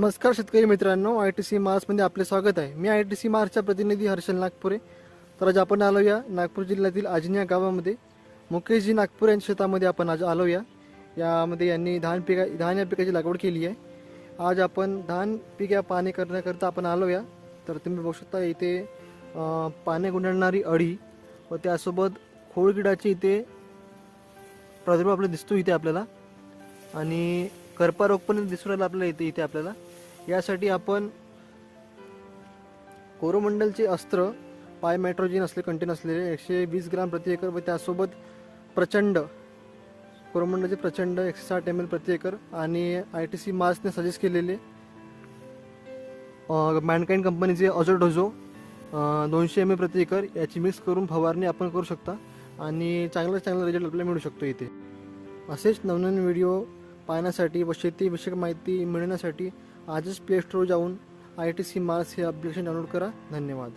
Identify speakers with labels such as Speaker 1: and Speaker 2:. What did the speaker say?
Speaker 1: नमस्कार शेतकरी मित्रांनो, ITC मार्समध्ये आपले स्वागत आहे। मी ITC मार्सचा प्रतिनिधी हर्षल नागपुरे। तर आज आपण आलो या नागपूर जिल्ह्यातील आजनी या गावामध्ये मुकेशजी नागपूर यांच्या शेतामध्ये आपण आज आलो यामध्ये यांनी धान या पिकाची लागवड केली आहे। आज आपण धान पीक या पाणी करण्याकरता आपण आलो या। तर तुम्ही बघू शकता इथे पाने गुंडाळणारी अळी व त्यासोबत खोडकिडाची इथे प्रादुर्भाव आपल्याला दिसतो इथे आपल्याला, आणि करपा रोग पण दिसून राहिला आपल्याला इथे आपल्याला। यासाठी आपण कोरोमंडलचे अस्त्र पायमेट्रोजिन असले कंटेन असलेले 120 ग्राम प्रति एकर व त्यासोबत प्रचंड कोरोमंडलचे प्रचंड 160 ml प्रति एकर आणि ITC मार्सने सजेस्ट केलेले मॅनकाइंड कंपनीचे अझोडोझो 200 ml प्रति एकर याची मिक्स करून फवारणी आपण करू शकता आणि चांगला रिझल्ट आपल्याला मिळू शकतो इथे। असेच नवनवीन व्हिडिओ पाहण्यासाठी व शेतीविषयक माहिती मिळवण्यासाठी आजच प्ले स्टोर जाऊन ITC मार्स हे ॲप्लिकेशन डाउनलोड करा। धन्यवाद।